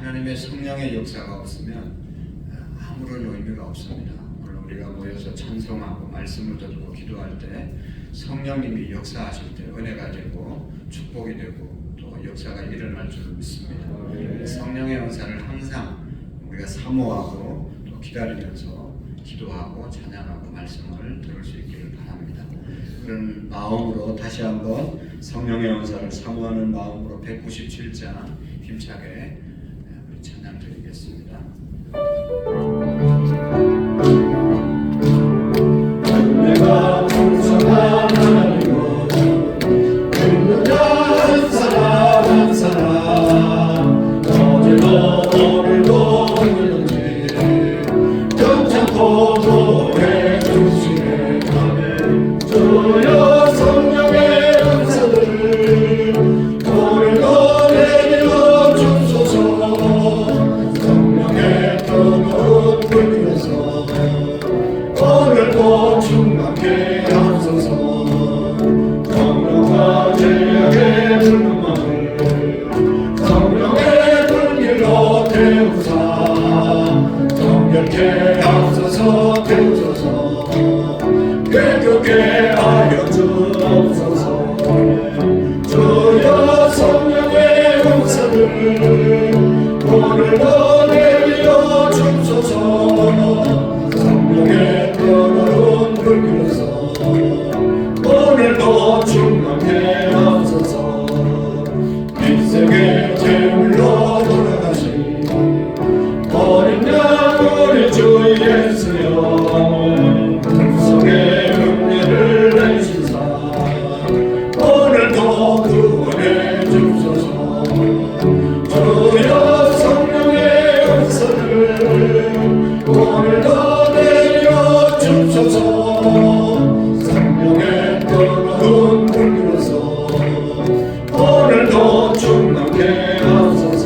하나님의 성령의 역사가 없으면 아무런 의미가 없습니다. 오늘 우리가 모여서 찬송하고 말씀을 듣고 기도할 때 성령님이 역사하실 때 은혜가 되고 축복이 되고 또 역사가 일어날 줄 믿습니다. 성령의 은사를 항상 우리가 사모하고 또 기다리면서 기도하고 찬양하고 말씀을 들을 수 있기를 바랍니다. 그런 마음으로 다시 한번 성령의 은사를 사모하는 마음으로 197장 힘차게 우리 찬양 드리겠습니다. 내가 풍성한 하나님은 믿는 한 사람 한 사람 어제도 오늘도 있는지 정찬고 노래 주시네 아멘. 주여 성령의 은사를 오늘도 내려 주소서. 성령의 뜨거운 불 위에서 오늘도 충만케 하소서. 성령과 제약의 붉은 마음을 성령의 불길로 태우사 정결케 하소서. 태우소서. 깨끗게 하여 주옵소서. 주여 성령의 은사를 오늘도 내려 주소서. 성령의 뜨거운 불길에서 오늘도 충만케 하소서. 인생의 제물로 돌아가신 어린 양 우리 주 예수여 풍성의 은혜를 내시사 오늘도 구원해 주소서. 주여 성령의 은사를 오늘도 내려 주소서. 성령의 뜨거운 불길로서 오늘도 충만케 하소서.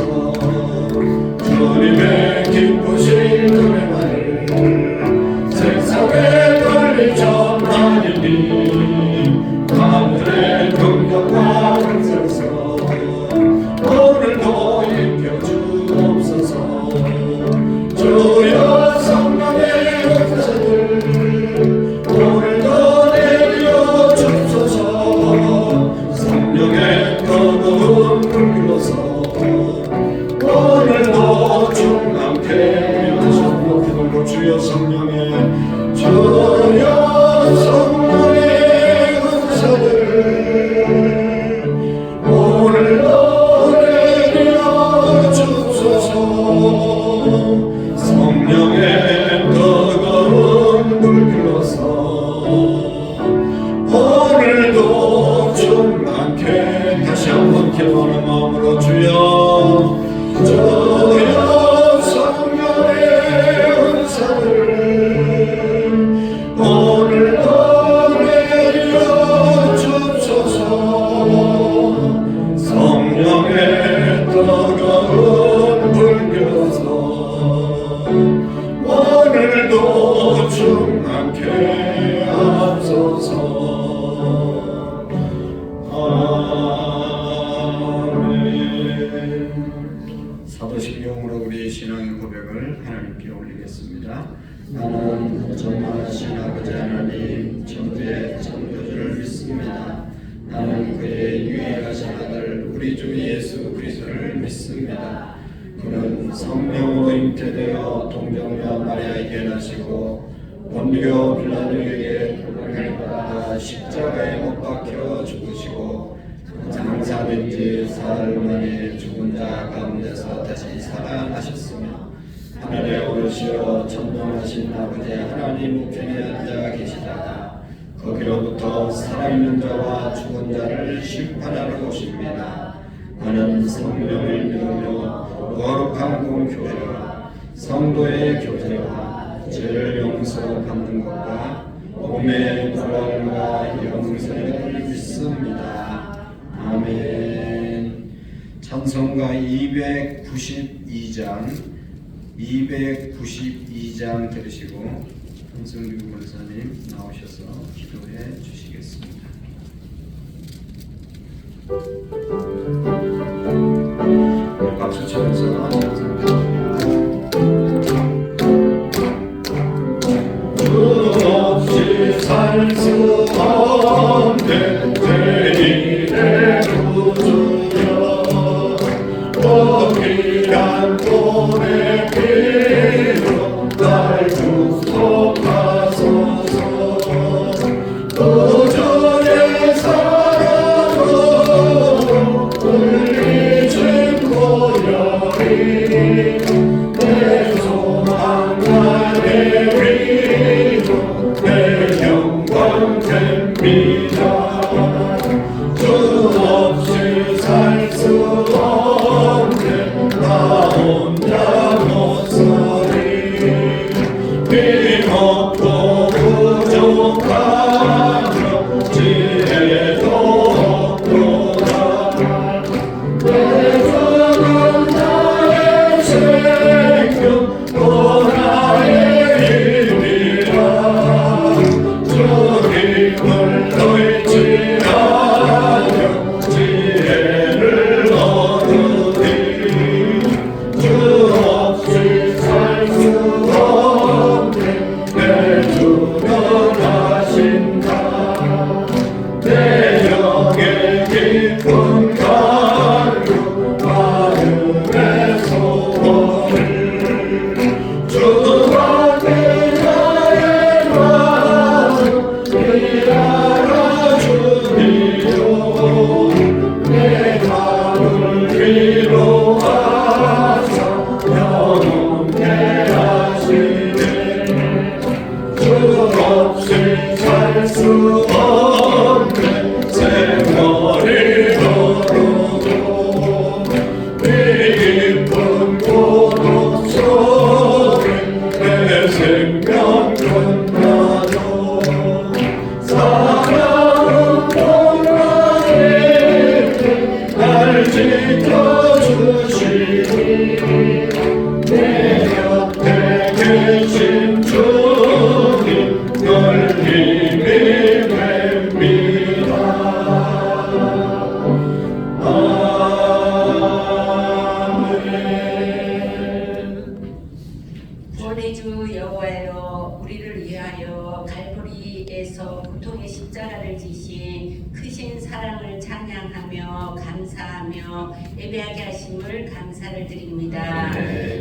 주님의 기쁘신 노래만을 세상에 널리 전하리니 하늘의 긍휼과 은사로서 오늘도 입혀주옵소서. 주여 성령의 은사를 오늘도 내려 주소서. 성령의 뜨거운 불길로서 오늘도 충만케 하소서. 기도로 주여 성령의 주여 성령의 은사를 오늘도 내려 주소서. 성령의 뜨거운 불길로서 오늘도 충만케 다시 한번 기도하는 마음으로 주여 주여 성령의 은사를 오늘도 내려 주소서. 성령의 뜨거운 불길로서 오늘도 충만케 하소서. 아멘. 사도신경으로 우리 신앙의 고백을 하나님께 올리겠습니다. 나는 전능하신 아버지 하나님 천주의 창조주를 믿습니다. 나는 그의 유일하신 아들 우리 주 예수 그리스도를 믿습니다. 그는 성령으로 잉태되어 동정녀 마리아에게 나시고 본디오 빌라도에게 고난을 받아 십자가에 못 박혀 죽으시고 장사된 지 사흘 만에 죽은 자 가운데서 다시 살아나셨으며 하늘에 오르시어 전능하신 아버지 하나님 우편에 앉아 계시다가 거기로부터 살아있는 자와 죽은 자를 심판하러 오십니다. 나는 성령을 믿으며 거룩한 공교회와 성도의 교제와 죄를 용서받는 것과 몸의 부활과 영생을 믿습니다. 아멘. 찬송가 292장 들으시고 한성규 권사님 나오셔서 기도해 주시겠습니다. 박수 치면서 찬송 몸의 피로 날 축복하소서. 우주의 사랑으로 울리신 고열이 내 소망과 내 위로 내 영광 됩니다. 주 없이 살 수 없네 나 혼자 못살이. 힘없고 부족하며 지혜도 없도다. 내 주는 나의 생명 또 나의 힘이라. 주 힘을 의지하여 지혜를 얻으리. 주 없이 살 수 없네 내 주는 하신다. 내 영의 깊은 간구 마음의 소원을 주와 나의 마음 이알아 주리요. 내 마음을 위로하사 영원케 하시네. 주 없이 살 수 없네 생머리 더루고. 이 깊은 고독 속에 내 생명 끝나도 사랑은 동안에 날 지켜주시니 내 곁에 계신 주님 널 힘이 됩니다. 구원의 주 여호와여, 우리를 위하여 갈보리에서 고통의 십자가를 지신 크신 사랑을 찬양하며 감사하며 예배하게 하심을 감사를 드립니다.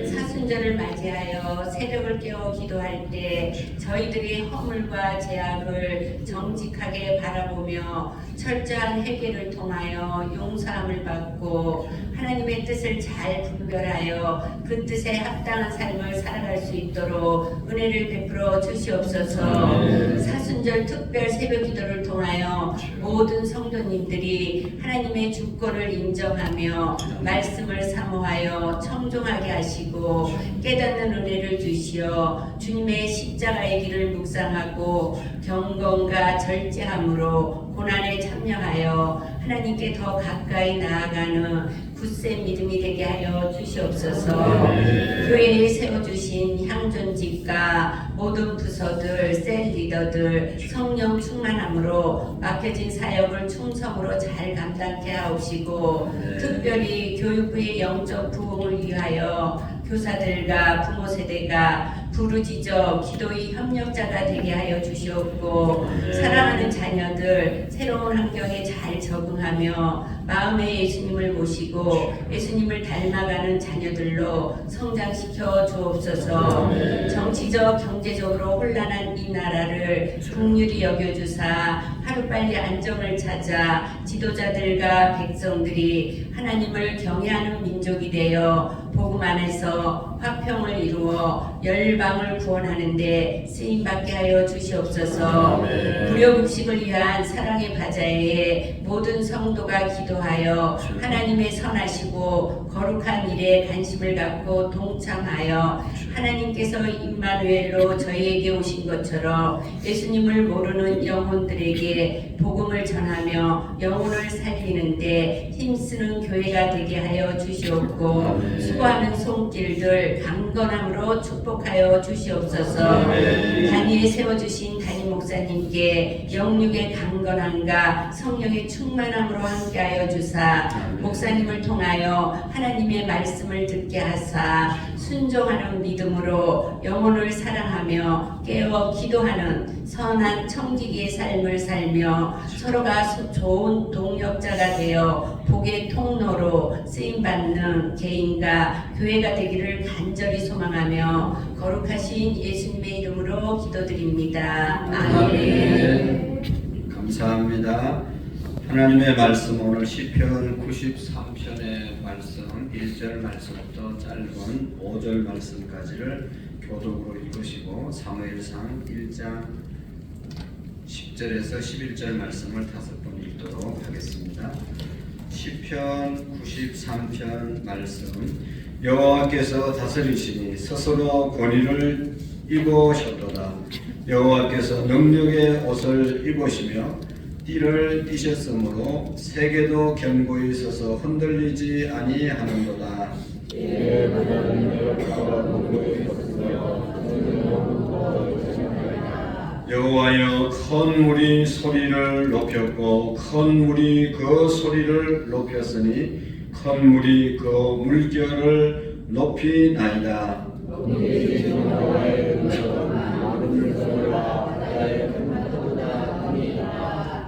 사순절을 맞이하여 새벽을 깨어 기도할 때 저희들이 허물과 죄악을 정직하게 바라보며 철저한 회개를 통하여 용서함을 받고 하나님의 뜻을 잘 분별하여 그 뜻에 합당한 삶을 살아갈 수 있도록 은혜를 베풀어 주시옵소서. 사순절 특별 새벽 기도를 통하여 모든 성도님들이 하나님의 주권을 인정하며 말씀을 사모하여 청종하게 하시고 깨닫는 은혜를 주시어 주님의 십자가의 길을 묵상하고 경건과 절제함으로 고난에 참여하여 하나님께 더 가까이 나아가는 굳센 믿음이 되게 하여 주시옵소서. 교회에 세워주신 향존직과 모든 부서들, 셀 리더들 성령 충만함으로 맡겨진 사역을 충성으로 잘 감당케 하옵시고 특별히 교육부의 영적 부흥을 위하여 교사들과 부모 세대가 부르짖어 기도의 협력자가 되게 하여 주시옵고 사랑하는 자녀들 새로운 환경에 잘 적응하며 마음에 예수님을 모시고 예수님을 닮아가는 자녀들로 성장시켜 주옵소서. 정치적 경제적으로 혼란한 이 나라를 긍휼히 여겨주사 하루빨리 안정을 찾아 지도자들과 백성들이 하나님을 경외하는 민족이 되어 복음 안에서 화평을 이루어 열방을 구원하는 데 쓰임받게 하여 주시옵소서. 불효국식을 위한 사랑의 바자회에 모든 성도가 기도하여 하나님의 선하시고 거룩한 일에 관심을 갖고 동참하여 하나님께서 임마누엘로 저희에게 오신 것처럼 예수님을 모르는 영혼들에게 복음을 전하며 영혼을 살리는데 힘쓰는 교회가 되게 하여 주시옵고 수고하는 손길들 강건함으로 축복하여 주시옵소서. 단위에 세워주신 담임 목사님께 영육의 강건함과 성령의 충만함으로 함께하여 주사 목사님을 통하여 하나님의 말씀을 듣게 하사 순종하는 믿음으로 영혼을 사랑하며 깨어 기도하는 선한 청지기의 삶을 살며 서로가 좋은 동역자가 되어 복의 통로로 쓰임받는 개인과 교회가 되기를 간절히 소망하며 거룩하신 예수님의 이름으로 기도드립니다. 아멘. 감사합니다. 하나님의 말씀 오늘 시편 93편의 말씀 1절 말씀부터 짧은 5절 말씀까지를 교독으로 읽으시고 사무엘상 1장 10절에서 11절 말씀을 5번 읽도록 하겠습니다. 시편 93편 말씀. 여호와께서 다스리시니 스스로 권위를 입으셨도다. 여호와께서 능력의 옷을 입으시며 띠를 띠셨으므로 세계도 견고히 서서 흔들리지 아니하는도다. 여호와여, 큰 물이 소리를 높였고 큰 물이 그 소리를 높였으니 큰 물이 그 물결을 높이나이다.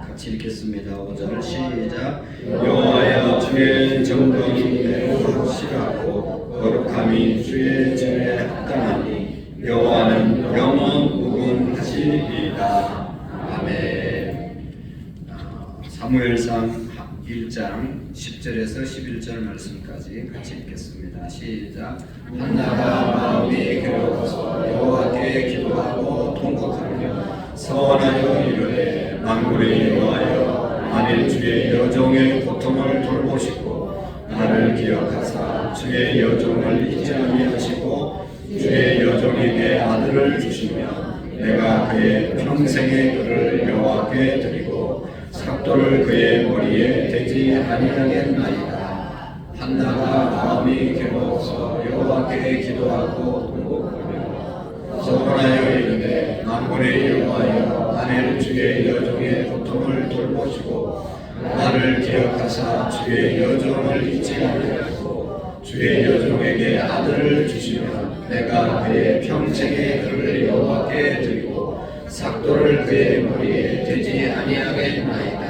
같이 읽겠습니다. 5절 시작. 여호와여, 주의 정권이 매우 확실하고 거룩함이 주의 전에 합당하니 여호와는 영원 무궁하시리이다. 아멘. 사무엘상 1장 10절에서 11절 말씀까지 같이 읽겠습니다. 시작. 한나가 마음이 괴로워서 여호와께 기도하고 통곡하며 서원하여 이르되 만군의 여호와여, 만일 주의 여종의 고통을 돌보시고 나를 기억하사 주의 여종을 잊지 아니하시고 주의 여종에게 아들을 주시면 내가 그의 평생의 그를 여호와께 드리고 삭도를 그의 머리에 대지 아니하겠나이다. 한나가 마음이 괴로워서 여호와께 기도하고 통곡하며 서원하여 이르되 만군의 여호와여, 만일 주의 여종의 고통을 돌보시고 나를 기억하사 주의 여종을 잊지 아니하시고 주의 여종에게 아들을 주시면 내가 그의 평생의 그를 여호와께 드리고 삭도를 그의 머리에 대지 아니하겠나이다.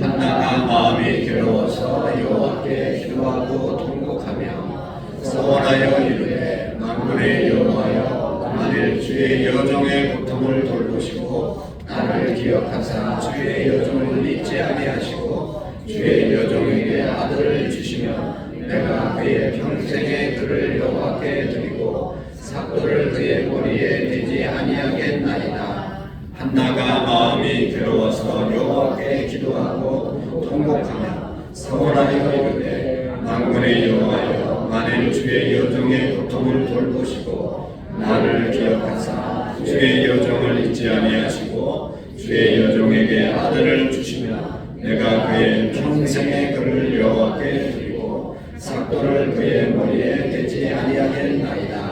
한나가 마음이 괴로워서 여호와께 기도하고 통곡하며 서원하여 이르되 만군의 여호와여, 만일 주의 여종의 고통을 돌보시고 나를 기억하사 주의 여종을 잊지 아니하시고 주의 여종에게 아들을 주시면 내가 그의 평생의 그를 여호와께 드리고 삭도를 그의 머리에 대지 아니하겠나이다. 한나가 마음이 괴로워서 여호와께 기도하고 통곡하며 서원하여 이르되 만군의 여호와여, 만일 주의 여종의 고통을 돌보시고 나를 기억하사 주의 여종을 잊지 아니하시고 주의 여종에게 아들을 주시면 내가 그의 평생의 그를 여호와께 드리고 삭도를 그의 머리에 대지 아니하겠나이다.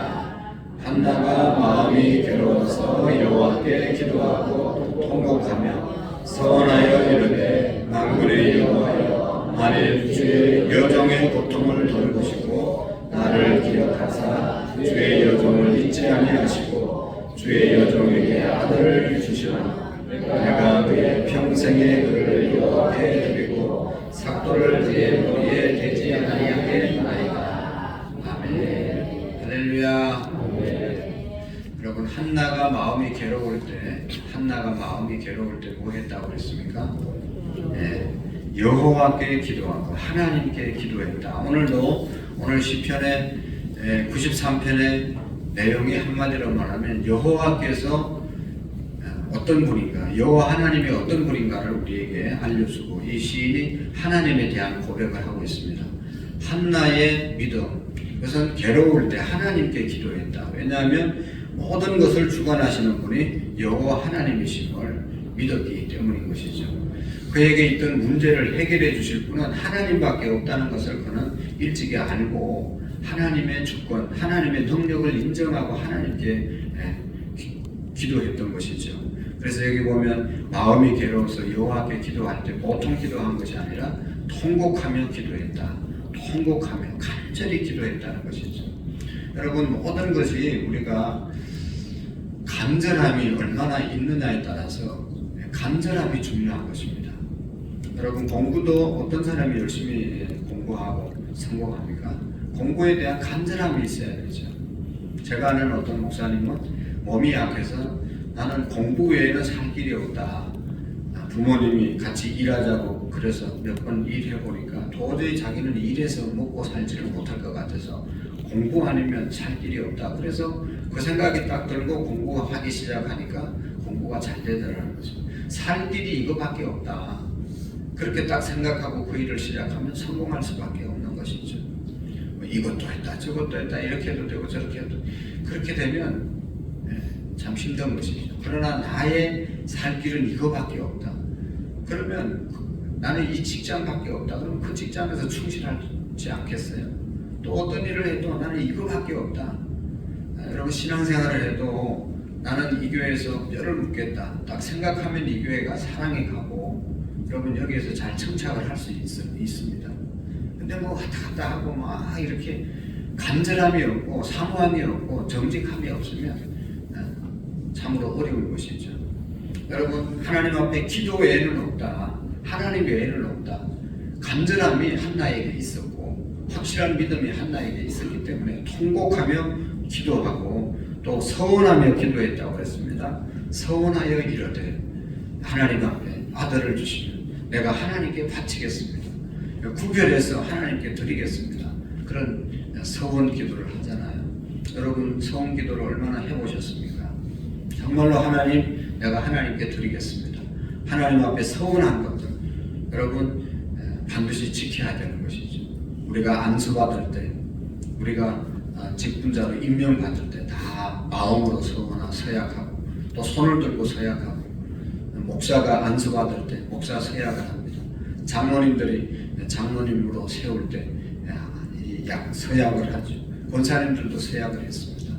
한나가 마음이 괴로워서 여호와께 기도하고 통곡하며 서원하여 이르되 만군의 여호와여, 만일 주의 여종의 고통을 돌보시고 나를 기억하사 주의 여종을 잊지 아니하시고 주의 여종에게 아들을 주시면 내가 그의 평생의 그를 여호와께 드리고 삭도를 그의 머리에 대지 아니하겠나이다. 아멘. 할렐루야. 여러분, 한나가 마음이 괴로울 때 뭐 했다고 했습니까? 네, 여호와께 기도하고 하나님께 기도했다. 오늘 시편의 93편의 내용이 한마디로 말하면 여호와께서 어떤 분인가, 여호와 하나님이 어떤 분인가를 우리에게 알려주고 이 시인이 하나님에 대한 고백을 하고 있습니다. 한나의 믿음, 그것은 괴로울 때 하나님께 기도했다. 왜냐하면 모든 것을 주관하시는 분이 여호와 하나님이심을 믿었기 때문인 것이죠. 그에게 있던 문제를 해결해 주실 분은 하나님밖에 없다는 것을 그는 일찍이 알고 하나님의 주권, 하나님의 능력을 인정하고 하나님께 기도했던 것이죠. 그래서 여기 보면 마음이 괴로워서 여호와께 기도할 때 보통 기도한 것이 아니라 통곡하며 기도했다. 통곡하며 간절히 기도했다는 것이죠. 여러분, 모든 것이 우리가 간절함이 얼마나 있느냐에 따라서 간절함이 중요한 것입니다. 여러분 공부도 어떤 사람이 열심히 공부하고 성공합니까? 공부에 대한 간절함이 있어야 되죠. 제가 아는 어떤 목사님은 몸이 약해서 나는 공부 외에는 살 길이 없다. 부모님이 같이 일하자고 그래서 몇 번 일해보니까 도저히 자기는 일해서 먹고 살지를 못할 것 같아서 공부 아니면 살 길이 없다. 그래서 그 생각이 딱 들고 공부하기 시작하니까 공부가 잘 되더라는 거죠. 살 길이 이거밖에 없다. 그렇게 딱 생각하고 그 일을 시작하면 성공할 수밖에 없는 것이죠. 뭐 이것도 했다 저것도 했다 이렇게 해도 되고 저렇게 해도 그렇게 되면 참 힘든 것이죠. 그러나 나의 살 길은 이거밖에 없다. 그러면 나는 이 직장밖에 없다. 그럼 그 직장에서 충실하지 않겠어요? 또 어떤 일을 해도 나는 이거밖에 없다. 여러분 신앙생활을 해도 나는 이 교회에서 뼈를 묻겠다. 딱 생각하면 이 교회가 사랑이 가고 여러분 여기에서 잘 정착을 할 수 있습니다. 근데 뭐 왔다 갔다 하고 막 이렇게 간절함이 없고 사모함이 없고 정직함이 없으면 참으로 어려운 것이죠. 여러분 하나님 앞에 기도 외에는 없다. 하나님 외에는 없다. 간절함이 한나에게 있었고 확실한 믿음이 한나에게 있었기 때문에 통곡하며 기도하고 또 서원하며 기도했다고 했습니다. 서원하여 이르되 하나님 앞에 아들을 주시면 내가 하나님께 바치겠습니다. 구별해서 하나님께 드리겠습니다. 그런 서원 기도를 하잖아요. 여러분 서원 기도를 얼마나 해보셨습니까? 정말로 하나님 내가 하나님께 드리겠습니다. 하나님 앞에 서원한 것들 여러분 반드시 지켜야 되는 것이죠. 우리가 안수받을 때 우리가 직분자로 임명받을 때 다 마음으로 서약하고 또 손을 들고 서약하고 목사가 안수받을 때 목사 서약을 합니다. 장로님들이 장로님으로 세울 때 서약을 하죠. 권사님들도 서약을 했습니다.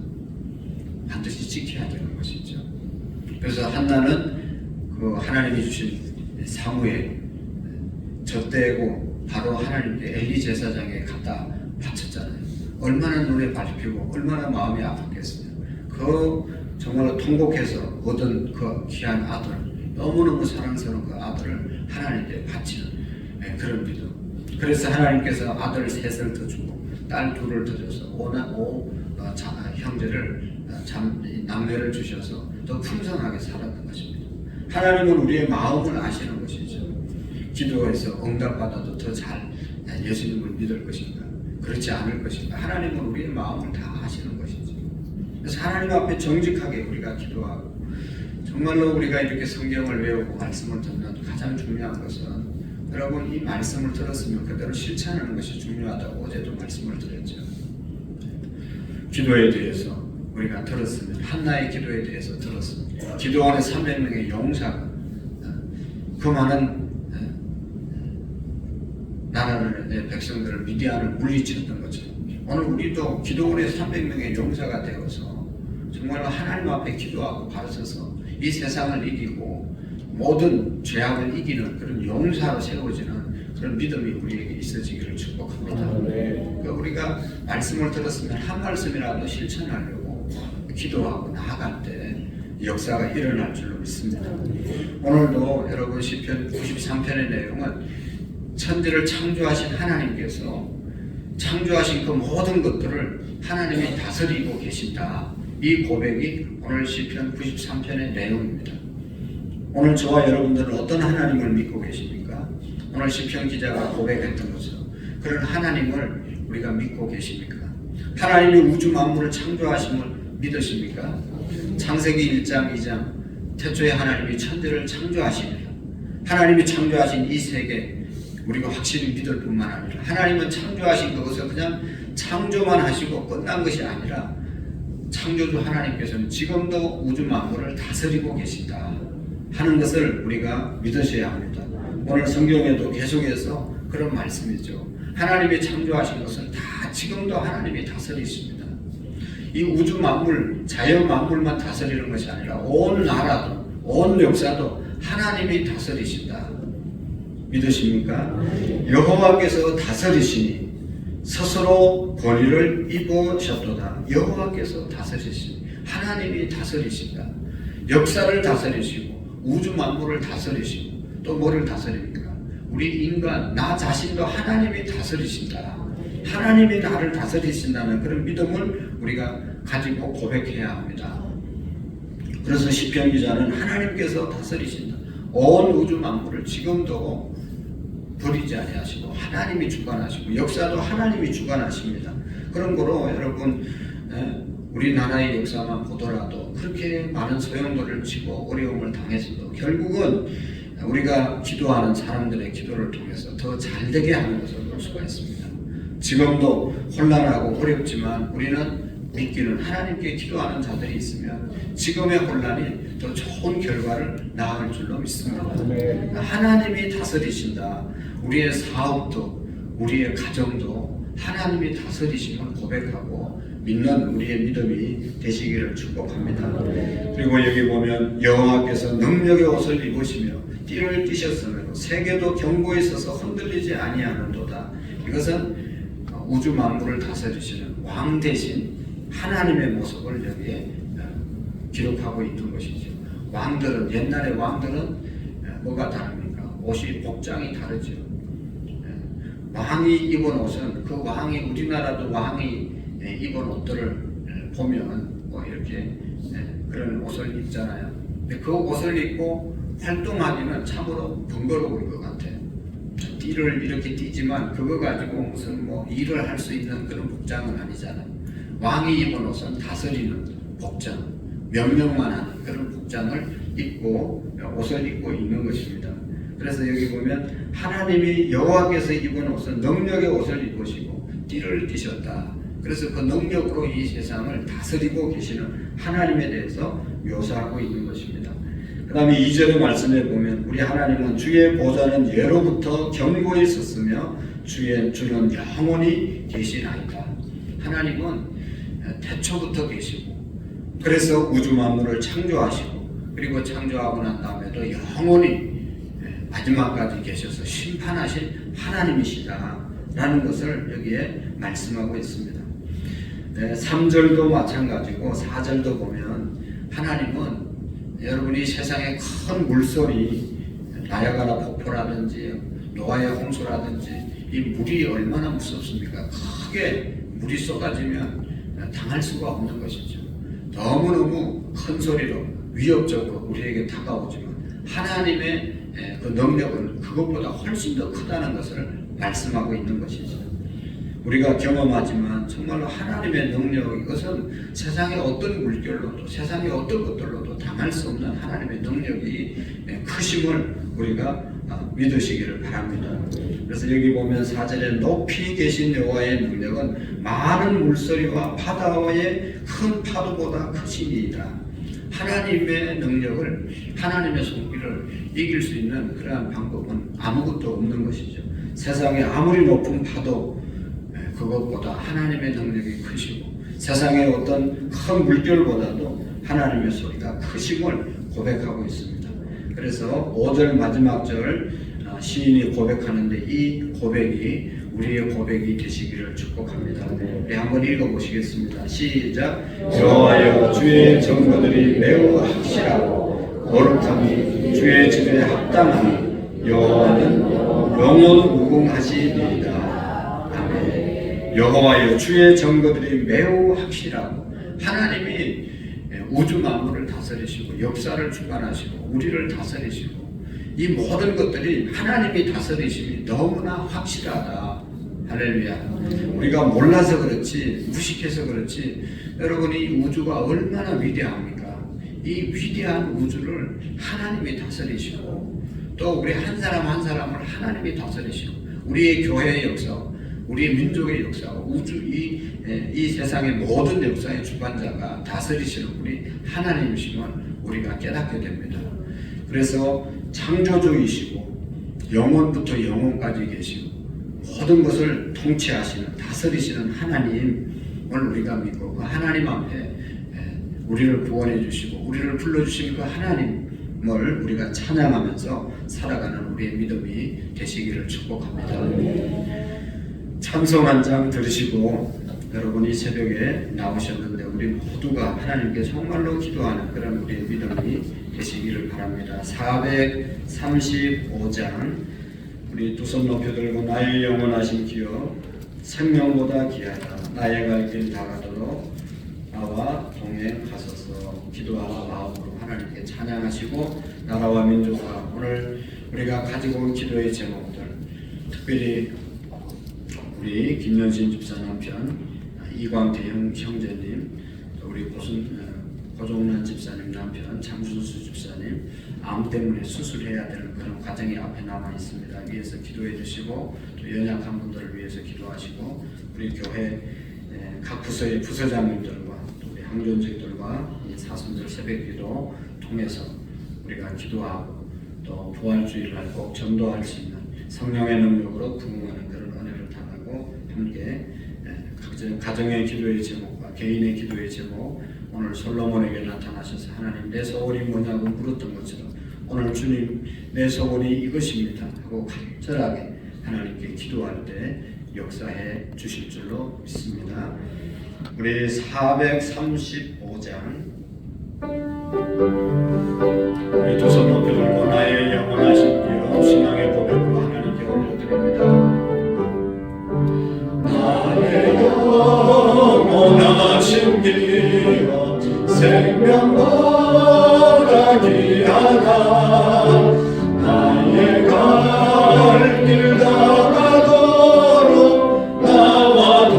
반드시 지켜야 되는 것이죠. 그래서 한나는 그 하나님이 주신 사무에 젖대고 바로 하나님께 엘리 제사장에 갖다 바쳤잖아요. 얼마나 눈에 밟히고 얼마나 마음이 아팠겠어요. 그 정말로 통곡해서 얻은 그 귀한 아들, 너무너무 사랑스러운 그 아들을 하나님께 바치는 그런 믿음. 그래서 하나님께서 아들 셋을 더 주고 딸 둘을 더 줘서 형제를 남매를 주셔서 더 풍성하게 살았던 것입니다. 하나님은 우리의 마음을 아시는 것이죠. 기도해서 응답받아도 더 잘 예수님을 믿을 것인가 그렇지 않을 것인가 하나님은 우리의 마음을 다 아시는 것이죠. 그래서 하나님 앞에 정직하게 우리가 기도하고 정말로 우리가 이렇게 성경을 외우고 말씀을 듣는 가장 중요한 것은 여러분 이 말씀을 들었으면 그대로 실천하는 것이 중요하다고 어제도 말씀을 드렸죠. 기도에 대해서 우리가 들었으면 한나의 기도에 대해서 들었으면 기도원의 300명의 용사가 그 많은 나라의 백성들을 미디안을 물리쳤던 것처럼 오늘 우리도 기도원의 300명의 용사가 되어서 정말로 하나님 앞에 기도하고 바로서서 이 세상을 이기고 모든 죄악을 이기는 그런 용사로 세워지는 그런 믿음이 우리에게 있어지기를 축복합니다. 우리가 말씀을 들었으면 한 말씀이라도 실천하려고 기도하고 나아갈 때 역사가 일어날 줄로 믿습니다. 오늘도 여러분 시편 93편의 내용은 천지를 창조하신 하나님께서 창조하신 그 모든 것들을 하나님이 다스리고 계신다. 이 고백이 오늘 시편 93편의 내용입니다. 오늘 저와 여러분들은 어떤 하나님을 믿고 계십니까? 오늘 시편 기자가 고백했던 것처럼 그런 하나님을 우리가 믿고 계십니까? 하나님이 우주 만물을 창조하심을 믿으십니까? 창세기 1장 2장 태초에 하나님이 천지를 창조하시니라. 하나님이 창조하신 이 세계 우리가 확실히 믿을 뿐만 아니라 하나님은 창조하신 그것을 그냥 창조만 하시고 끝난 것이 아니라 창조주 하나님께서는 지금도 우주 만물을 다스리고 계시다 하는 것을 우리가 믿으셔야 합니다. 오늘 성경에도 계속해서 그런 말씀이죠. 하나님이 창조하신 것은 다 지금도 하나님이 다스리십니다. 이 우주 만물, 자연 만물만 다스리는 것이 아니라 온 나라도, 온 역사도 하나님이 다스리신다. 믿으십니까? 여호와께서 다스리시니 스스로 권위를 입으셨도다. 여호와께서 다스리시니 하나님이 다스리신다. 역사를 다스리시고 우주 만물을 다스리시고 또 뭐를 다스립니까? 우리 인간 나 자신도 하나님이 다스리신다. 하나님이 나를 다스리신다는 그런 믿음을 우리가 가지고 고백해야 합니다. 그래서 시편 기자는 하나님께서 다스리신다. 온 우주 만물을 지금도 버리지 아니하시고 하나님이 주관하시고 역사도 하나님이 주관하십니다. 그런 거로 여러분 우리나라의 역사만 보더라도 그렇게 많은 소용돌이를 치고 어려움을 당해서도 결국은 우리가 기도하는 사람들의 기도를 통해서 더 잘되게 하는 것을 볼 수가 있습니다. 지금도 혼란하고 어렵지만 우리는 믿기는 하나님께 기도하는 자들이 있으면 지금의 혼란이 더 좋은 결과를 낳을 줄로 믿습니다. 하나님이 다스리신다. 우리의 사업도 우리의 가정도 하나님이 다스리심을 고백하고 믿는 우리의 믿음이 되시기를 축복합니다. 그리고 여기 보면 여호와께서 능력의 옷을 입으시며 띠를 띠셨으므로 세계도 경고에 있어서 흔들리지 아니하는도다. 이것은 우주 만물을 다스리시는 왕 대신 하나님의 모습을 여기에 기록하고 있는 것이죠. 왕들은 옛날의 왕들은 뭐가 다릅니까? 옷이 복장이 다르죠. 왕이 입은 옷은 그 왕이 우리나라도 왕이 입은 옷들을 보면 뭐 이렇게 그런 옷을 입잖아요. 근데 그 옷을 입고 활동하기는 참으로 번거로울 것 같아요. 띠를 이렇게 띠지만 그거 가지고 무슨 뭐 일을 할 수 있는 그런 복장은 아니잖아요. 왕이 입은 옷은 다스리는 복장, 명령만 하는 그런 복장을 입고 옷을 입고 있는 것입니다. 그래서 여기 보면 하나님이 여호와께서 입은 옷은 능력의 옷을 입으시고 띠를 띠셨다. 그래서 그 능력으로 이 세상을 다스리고 계시는 하나님에 대해서 묘사하고 있는 것입니다. 그 다음에 2절의 말씀에 보면 우리 하나님은 주의 보좌는 예로부터 견고히 있었으며 주는 영원히 계시나이다. 하나님은 태초부터 계시고 그래서 우주 만물을 창조하시고 그리고 창조하고 난 다음에도 영원히 마지막까지 계셔서 심판하신 하나님이시다 라는 것을 여기에 말씀하고 있습니다. 3절도 마찬가지고 4절도 보면 하나님은 여러분이 세상에 큰 물소리 나야가라 폭포라든지 노아의 홍수라든지 이 물이 얼마나 무섭습니까? 크게 물이 쏟아지면 당할 수가 없는 것이죠. 너무너무 큰 소리로 위협적으로 우리에게 다가오지만 하나님의 그 능력은 그것보다 훨씬 더 크다는 것을 말씀하고 있는 것이죠. 우리가 경험하지만 정말로 하나님의 능력, 이것은 세상의 어떤 물결로도 세상의 어떤 것들로도 당할 수 없는 하나님의 능력이 크심을 우리가 믿으시기를 바랍니다. 그래서 여기 보면 4절에 높이 계신 여호와의 능력은 많은 물소리와 바다의 큰 파도보다 크시니이다. 하나님의 능력을, 하나님의 손길을 이길 수 있는 그러한 방법은 아무것도 없는 것이죠. 세상에 아무리 높은 파도 그것보다 하나님의 능력이 크시고 세상의 어떤 큰 물결보다도 하나님의 소리가 크심을 고백하고 있습니다. 그래서 5절 마지막 절 시인이 고백하는데 이 고백이 우리의 고백이 되시기를 축복합니다. 우리 한번 읽어보시겠습니다. 시작. 여호와여 주의 증거들이 매우 확실하고 거룩함이 주의 집에 합당하니 여호와는 영원 무궁하시니이다. 아멘. 여호와여 주의 증거들이 매우 확실하고 하나님이 우주 만물을 다스리시고 역사를 주관하시고 우리를 다스리시고 이 모든 것들이 하나님이 다스리심이 너무나 확실하다. 할렐루야. 우리가 몰라서 그렇지 무식해서 그렇지 여러분 이 우주가 얼마나 위대합니까? 이 위대한 우주를 하나님이 다스리시고 또 우리 한 사람 한 사람을 하나님이 다스리시고 우리의 교회의 역사, 우리의 민족의 역사, 우주 이 세상의 모든 역사의 주관자가 다스리시는 분이 하나님이심을 우리가 깨닫게 됩니다. 그래서 창조주이시고 영원부터 영원까지 계시고 모든 것을 통치하시는 다스리시는 하나님을 우리가 믿고 그 하나님 앞에 우리를 구원해 주시고 우리를 불러주신 그 하나님을 우리가 찬양하면서 살아가는 우리의 믿음이 되시기를 축복합니다. 찬송 한 장 들으시고 여러분이 새벽에 나오셨는데 우리 모두가 하나님께 정말로 기도하는 그런 우리의 믿음이 되시기를 바랍니다. 435장 우리 두 손 높여 들고 나의 영원하신 기여 생명보다 귀하다 나의 갈 길 다가도록 나와 동행하소서. 기도하는 마음으로 하나님께 찬양하시고 나라와 민족과 오늘 우리가 가지고 온 기도의 제목들, 특별히 우리 김연신 집사 남편 이광태 형제님, 우리 고종란 집사님 남편 장준수 집사님 암 때문에 수술해야 되는 그런 과정이 앞에 남아 있습니다. 위에서 기도해 주시고 또 연약한 분들을 위해서 기도하시고 우리 교회 각 부서의 부서장님들과 또 우리 항존직들과 사순절 새벽기도 통해서 우리가 기도하고 또 부활주일날 꼭 전도할 수 있는 성령의 능력으로 부흥하는 그런 은혜를 당하고 함께 가정의 기도의 제목과 개인의 기도의 제목, 오늘 솔로몬에게 나타나셔서 하나님 내 소원이 뭐냐고 물었던 것처럼 오늘 주님 내 소원이 이것입니다 하고 간절하게 하나님께 기도할 때 역사해 주실 줄로 믿습니다. 우리 435장 우리 두 손 높여 들고 나의 영원하신 기여 신앙의 고백으로 하나님께 올려드립니다. 나의 영원하신 기여 생명보다 귀하다 나의 갈 길 다가도록 나와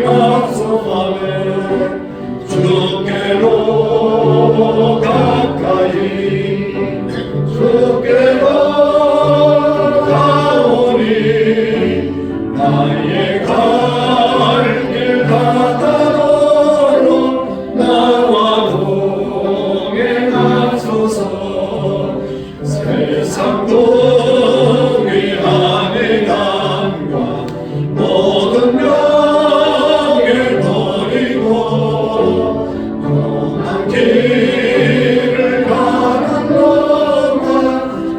동행하소서. 주께로 가까이 주께로 가오니 나의 갈 길 다가도록 나와 동행하소서. 세상 동의하는 남과 모든 명예 버리고 험한 길을 가는 너가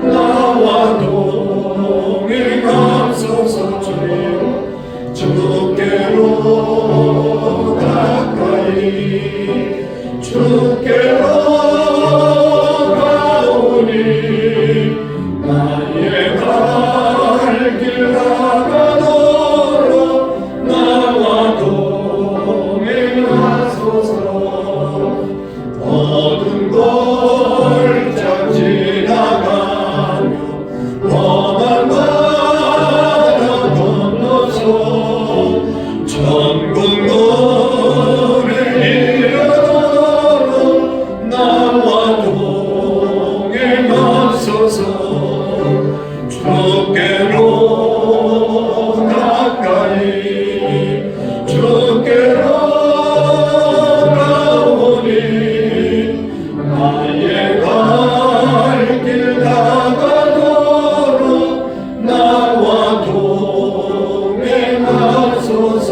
나와 동행하소서. 주께로 가까이 주께로 가오니 나의 갈 길 다가도록 나와 동행하소서. 모든 골짜기 지나가며 험한 바다 건너서 천국 문에 이르도록 나와 동행하소서. 주께로 가까이 주께로 가오니 나의 갈 길 다가도록 나와 동행하소서.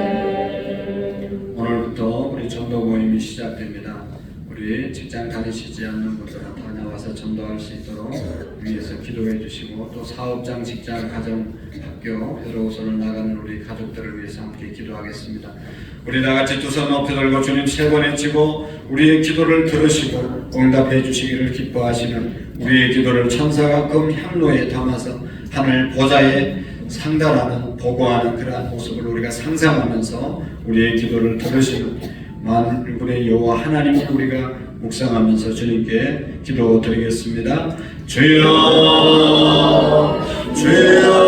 아멘. 오늘부터 우리 전도 모임이 시작됩니다. 우리 직장 다니시지 않는 분들은 다 나와서 전도할 수 있도록 위에서 기도해 주시고 또 사업장, 직장, 가정, 학교, 회로소를 나가는 우리 가족들을 위해서 함께 기도하겠습니다. 우리 다같이 두 손 높여 들고 주님 세 번 외치고 우리의 기도를 들으시고 응답해 주시기를 기뻐하시는 우리의 기도를 천사가 금 향로에 담아서 하늘 보좌에 상달하는 보고하는 그러한 모습을 우리가 상상하면서 우리의 기도를 들으시는 만군의 여호와 하나님을 우리가 묵상하면서 주님께 기도드리겠습니다. 주여 주여